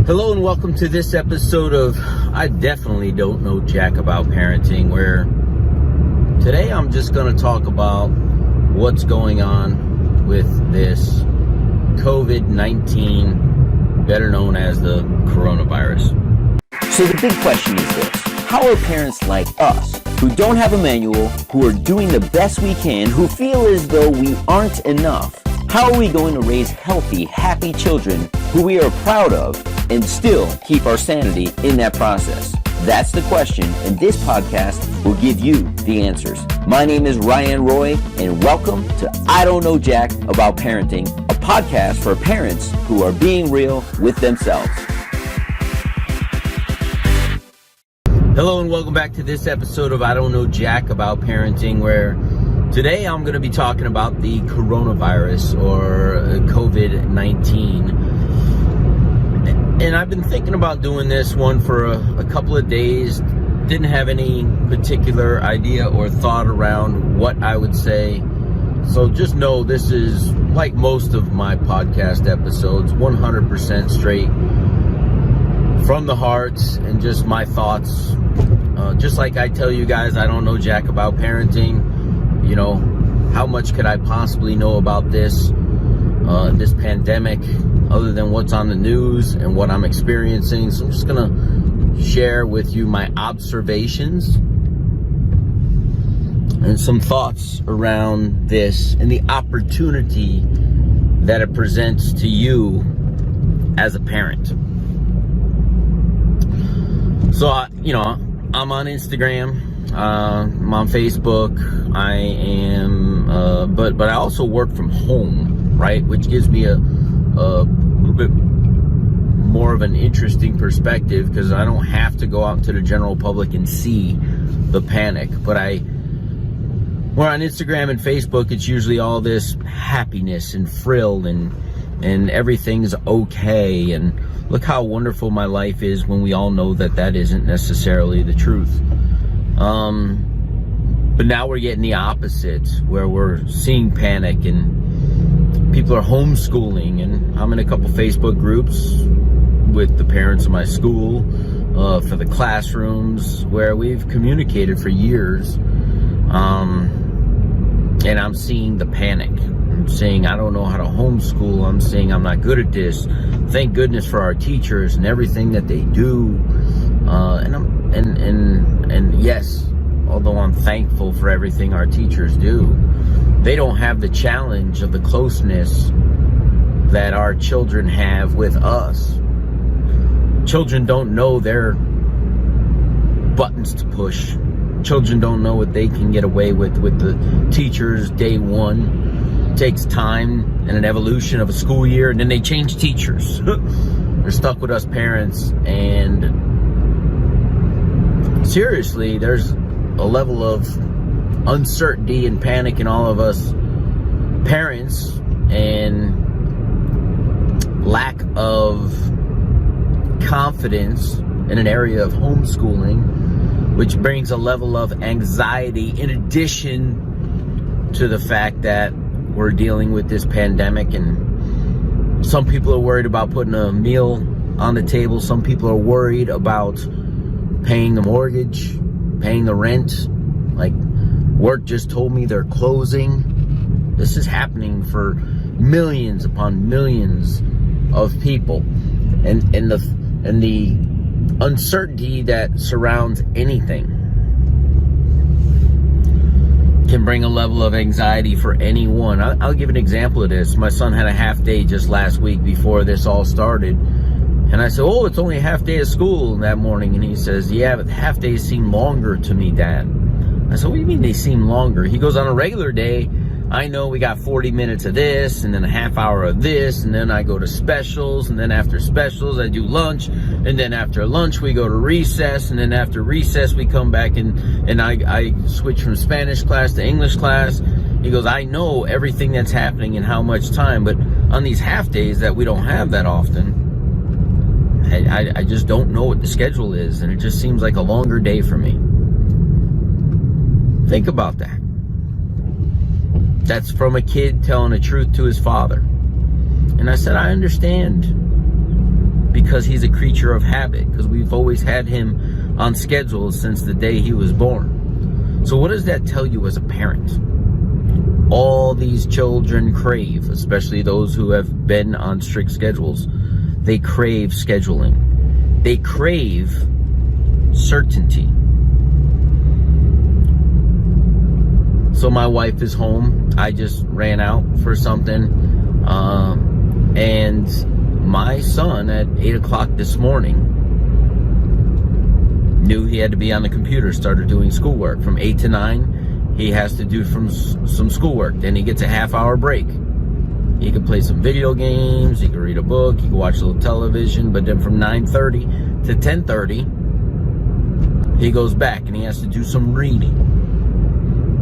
Hello and welcome to this episode of I Definitely Don't Know Jack About Parenting, where today I'm just going to talk about what's going on with this COVID-19, better known as the coronavirus. So the big question is this: how are parents like us, who don't have a manual, who are doing the best we can, who feel as though we aren't enough, how are we going to raise healthy, happy children who we are proud of and still keep our sanity in that process? That's the question, and this podcast will give you the answers. My name is Ryan Roy, and welcome to I Don't Know Jack About Parenting, a podcast for parents who are being real with themselves. Hello and welcome back to this episode of I Don't Know Jack About Parenting, where today I'm going to be talking about the coronavirus or COVID-19. And I've been thinking about doing this one for a couple of days. Didn't have any particular idea or thought around what I would say. So just know this is, like most of my podcast episodes, 100% straight from the heart and just my thoughts. Just like I tell you guys, I don't know jack about parenting. You know, how much could I possibly know about this pandemic other than what's on the news and what I'm experiencing? So I'm just gonna share with you my observations and some thoughts around this and the opportunity that it presents to you as a parent. So, I'm on Instagram. I'm on Facebook. I am, but I also work from home, right? Which gives me a little bit more of an interesting perspective because I don't have to go out into the general public and see the panic. But we're on Instagram and Facebook. It's usually all this happiness and frill and everything's okay. And look how wonderful my life is when we all know that isn't necessarily the truth. But now we're getting the opposite, where we're seeing panic and people are homeschooling, and I'm in a couple Facebook groups with the parents of my school for the classrooms where we've communicated for years, and I'm seeing the panic. I'm saying I don't know how to homeschool. I'm saying I'm not good at this. Thank goodness for our teachers and everything that they do. And yes, although I'm thankful for everything our teachers do, they don't have the challenge of the closeness that our children have with us. Children don't know their buttons to push. Children don't know what they can get away with the teachers day one. It takes time and an evolution of a school year, and then they change teachers. They're stuck with us parents, and seriously, there's a level of uncertainty and panic in all of us parents, and lack of confidence in an area of homeschooling, which brings a level of anxiety in addition to the fact that we're dealing with this pandemic. And some people are worried about putting a meal on the table. Some people are worried about paying the mortgage, paying the rent. Like, work just told me they're closing. This is happening for millions upon millions of people, and the uncertainty that surrounds anything can bring a level of anxiety for anyone. I'll give an example of this. My son had a half day just last week before this all started. And I said, oh, it's only a half day of school that morning. And he says, yeah, but half days seem longer to me, Dad. I said, what do you mean they seem longer? He goes, on a regular day, I know we got 40 minutes of this, and then a half hour of this, and then I go to specials, and then after specials, I do lunch, and then after lunch, we go to recess, and then after recess, we come back, and I switch from Spanish class to English class. He goes, I know everything that's happening and how much time, but on these half days that we don't have that often, I just don't know what the schedule is, and it just seems like a longer day for me. Think about that. That's from a kid telling the truth to his father. And I said, I understand. because he's a creature of habit, because we've always had him on schedule since the day he was born. So what does that tell you as a parent? All these children crave, especially those who have been on strict schedules, they crave scheduling. They crave certainty. So my wife is home. I just ran out for something. And my son at 8 o'clock this morning knew he had to be on the computer, started doing schoolwork. From 8 to 9, he has to do some schoolwork. Then he gets a half-hour break. He can play some video games, he can read a book, he can watch a little television, but then from 9:30 to 10:30, he goes back and he has to do some reading,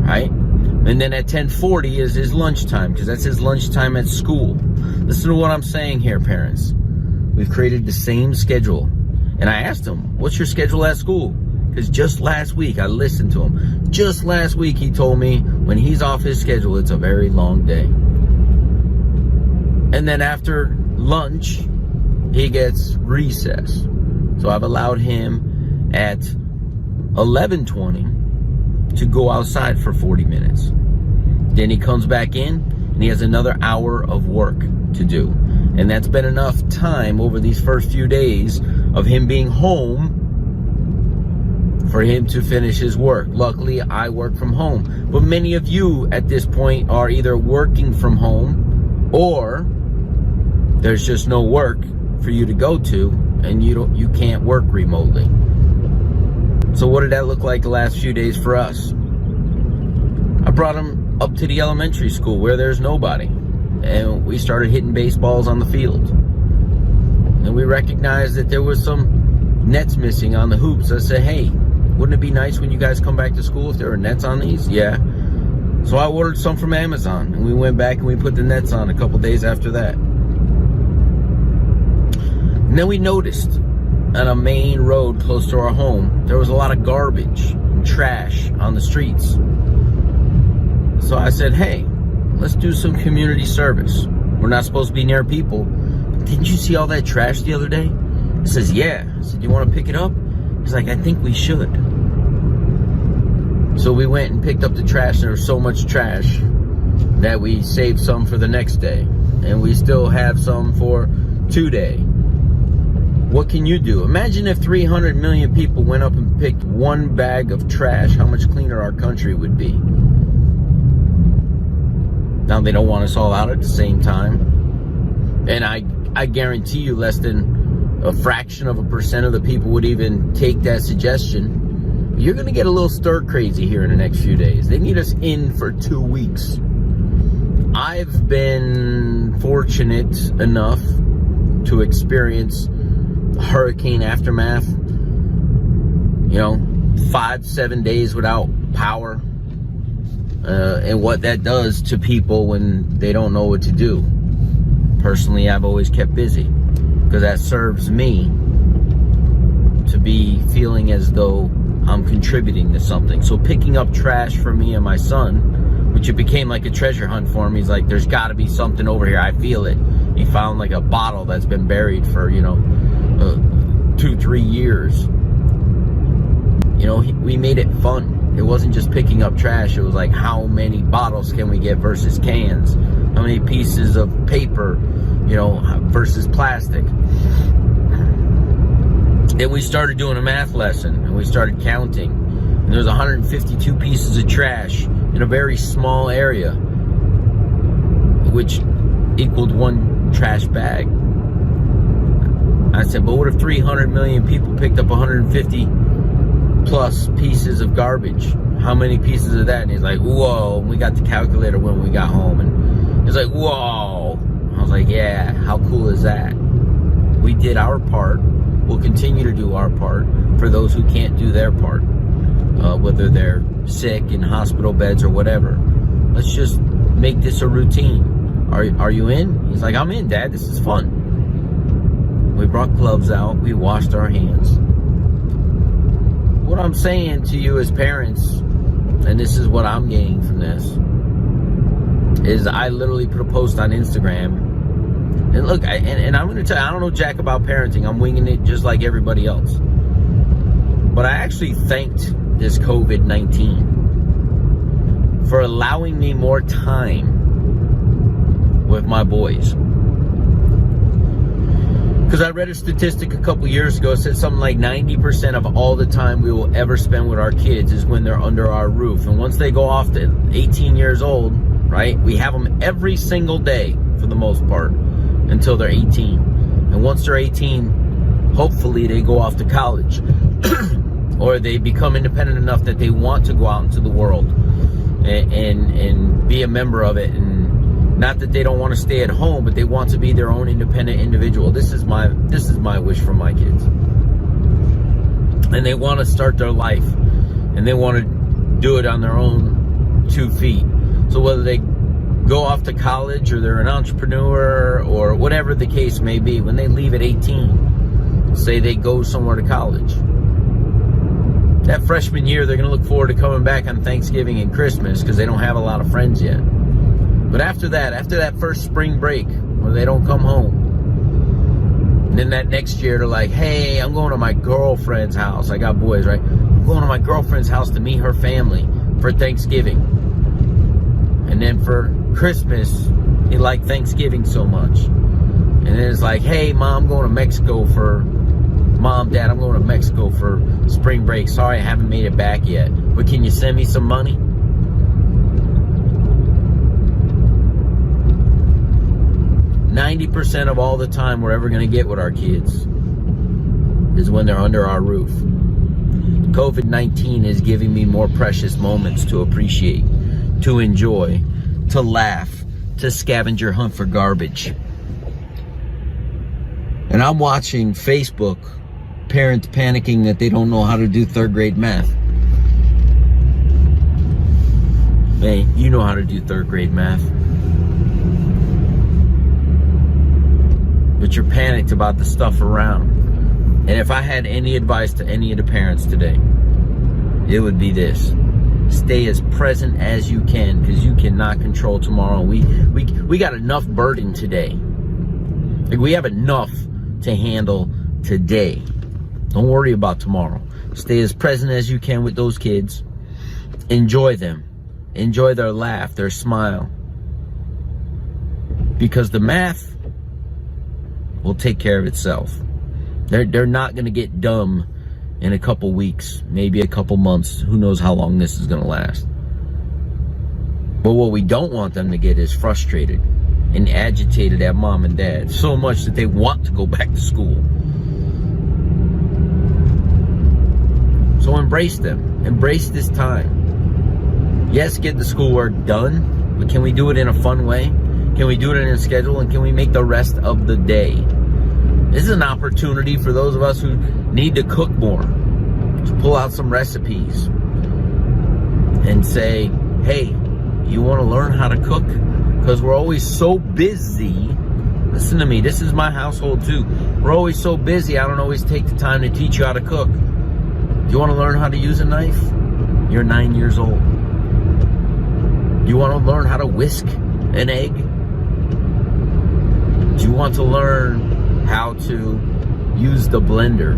right? And then at 10:40 is his lunchtime, because that's his lunchtime at school. Listen to what I'm saying here, parents. We've created the same schedule. And I asked him, what's your schedule at school? Because just last week, I listened to him. Just last week, he told me when he's off his schedule, it's a very long day. And then after lunch, he gets recess. So I've allowed him at 11:20 to go outside for 40 minutes. Then he comes back in and he has another hour of work to do. And that's been enough time over these first few days of him being home for him to finish his work. Luckily, I work from home. But many of you at this point are either working from home or there's just no work for you to go to and you can't work remotely. So what did that look like the last few days for us? I brought him up to the elementary school where there's nobody. And we started hitting baseballs on the field. And we recognized that there was some nets missing on the hoops. I said, hey, wouldn't it be nice when you guys come back to school if there were nets on these? Yeah. So I ordered some from Amazon. And we went back and we put the nets on a couple days after that. And then we noticed on a main road close to our home, there was a lot of garbage and trash on the streets. So I said, hey, let's do some community service. We're not supposed to be near people. Didn't you see all that trash the other day? He says, yeah. I said, you want to pick it up? He's like, I think we should. So we went and picked up the trash. There was so much trash that we saved some for the next day. And we still have some for today. What can you do? Imagine if 300 million people went up and picked one bag of trash, how much cleaner our country would be. Now, they don't want us all out at the same time. And I guarantee you less than a fraction of a percent of the people would even take that suggestion. You're going to get a little stir crazy here in the next few days. They need us in for 2 weeks. I've been fortunate enough to experience hurricane aftermath, 5-7 days without power, and what that does to people when they don't know what to do. Personally, I've always kept busy because that serves me to be feeling as though I'm contributing to something. So picking up trash for me and my son, which it became like a treasure hunt for him. He's like, there's got to be something over here. I feel it. He found like a bottle that's been buried for 2-3 years. We made it fun. It wasn't just picking up trash. It was like, how many bottles can we get versus cans? How many pieces of paper, versus plastic? Then we started doing a math lesson and we started counting. And there was 152 pieces of trash in a very small area, which equaled one trash bag. I said, but what if 300 million people picked up 150 plus pieces of garbage? How many pieces of that? And he's like, whoa. And we got the calculator when we got home. And he's like, whoa. I was like, yeah, how cool is that? We did our part. We'll continue to do our part for those who can't do their part, whether they're sick in hospital beds or whatever. Let's just make this a routine. Are you in? He's like, I'm in, Dad. This is fun. We brought gloves out. We washed our hands. What I'm saying to you as parents, and this is what I'm gaining from this, is I literally put a post on Instagram And look, and I'm going to tell you, I don't know jack about parenting. I'm winging it just like everybody else. But I actually thanked this COVID-19 for allowing me more time with my boys. Because I read a statistic a couple years ago. It said something like 90% of all the time we will ever spend with our kids is when they're under our roof. And once they go off to 18 years old, right, we have them every single day for the most part until they're 18. And once they're 18, hopefully they go off to college or they become independent enough that they want to go out into the world and be a member of it. And not that they don't want to stay at home, but they want to be their own independent individual. This is my wish for my kids. And they want to start their life, and they want to do it on their own 2 feet. So whether they go off to college or they're an entrepreneur or whatever the case may be, when they leave at 18, say they go somewhere to college, that freshman year they're going to look forward to coming back on Thanksgiving and Christmas because they don't have a lot of friends yet. But after that first spring break where they don't come home, and then that next year they're like, hey, I'm going to my girlfriend's house. I got boys, right? I'm going to my girlfriend's house to meet her family for Thanksgiving. And then for Christmas, they like Thanksgiving so much. And then it's like, hey, Mom, I'm going to Mexico for... Mom, Dad, I'm going to Mexico for spring break. Sorry, I haven't made it back yet. But can you send me some money? 90% of all the time we're ever going to get with our kids is when they're under our roof. COVID-19 is giving me more precious moments to appreciate, to enjoy, to laugh, to scavenger hunt for garbage. And I'm watching Facebook, parents panicking that they don't know how to do third grade math. Hey, you know how to do third grade math. But you're panicked about the stuff around. And if I had any advice to any of the parents today, it would be this. Stay as present as you can, because you cannot control tomorrow. We got enough burden today. Like, we have enough to handle today. Don't worry about tomorrow. Stay as present as you can with those kids. Enjoy them. Enjoy their laugh, their smile. Because the math will take care of itself. They're not going to get dumb in a couple weeks, maybe a couple months. Who knows how long this is going to last. But what we don't want them to get is frustrated and agitated at mom and dad so much that they want to go back to school. So embrace them. Embrace this time. Yes, get the schoolwork done, but can we do it in a fun way? Can we do it in a schedule? And can we make the rest of the day? This is an opportunity for those of us who need to cook more, to pull out some recipes and say, hey, you want to learn how to cook? Because we're always so busy. Listen to me, this is my household too. We're always so busy, I don't always take the time to teach you how to cook. Do you want to learn how to use a knife? You're 9 years old. Do you want to learn how to whisk an egg? Do you want to learn how to use the blender?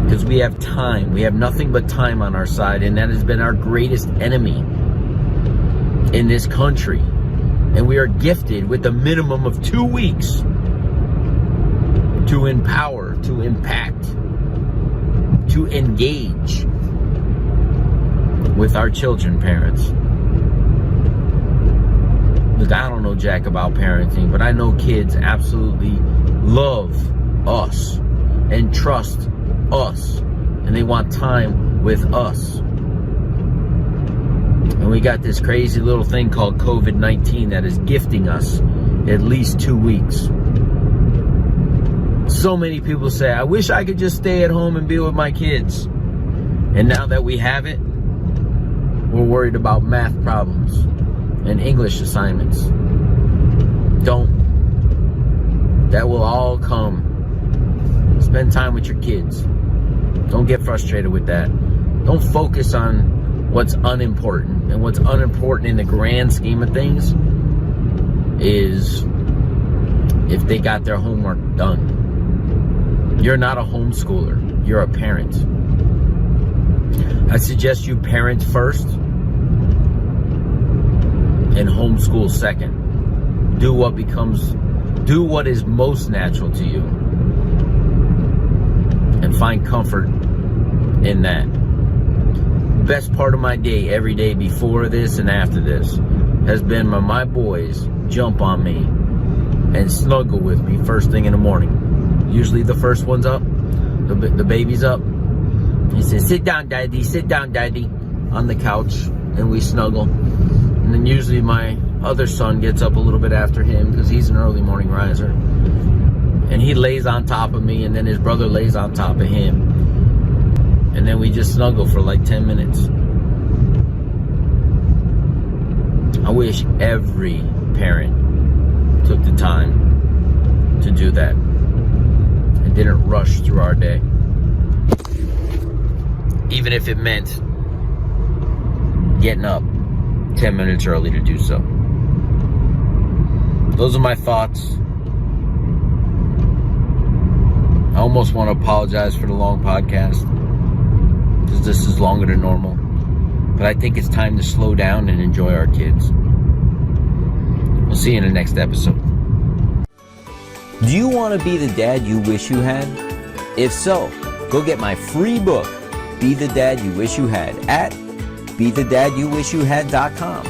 Because we have time. We have nothing but time on our side, and that has been our greatest enemy in this country. And we are gifted with a minimum of 2 weeks to empower, to impact, to engage with our children, parents. Look, I don't know jack about parenting, but I know kids absolutely love us and trust us, and they want time with us. And we got this crazy little thing called COVID-19 that is gifting us at least 2 weeks. So many people say, I wish I could just stay at home and be with my kids. And now that we have it, we're worried about math problems and English assignments. Don't. That will all come. Spend time with your kids. Don't get frustrated with that. Don't focus on what's unimportant. And what's unimportant in the grand scheme of things is if they got their homework done. You're not a homeschooler, you're a parent. I suggest you parent first and homeschool second. Do what is most natural to you and find comfort in that. Best part of my day, every day before this and after this, has been when my boys jump on me and snuggle with me first thing in the morning. Usually the first one's up, the baby's up. He says, sit down, daddy, on the couch, and we snuggle. And then usually my other son gets up a little bit after him because he's an early morning riser. And he lays on top of me, and then his brother lays on top of him. And then we just snuggle for like 10 minutes. I wish every parent took the time to do that and didn't rush through our day. Even if it meant getting up 10 minutes early to do so. Those are my thoughts. I almost want to apologize for the long podcast, because this is longer than normal. But I think it's time to slow down and enjoy our kids. We'll see you in the next episode. Do you want to be the dad you wish you had? If so, go get my free book, Be the Dad You Wish You Had, at BeTheDadYouWishYouHad.com.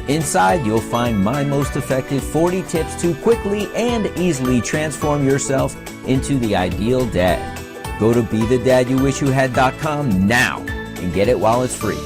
Inside, you'll find my most effective 40 tips to quickly and easily transform yourself into the ideal dad. Go to BeTheDadYouWishYouHad.com now and get it while it's free.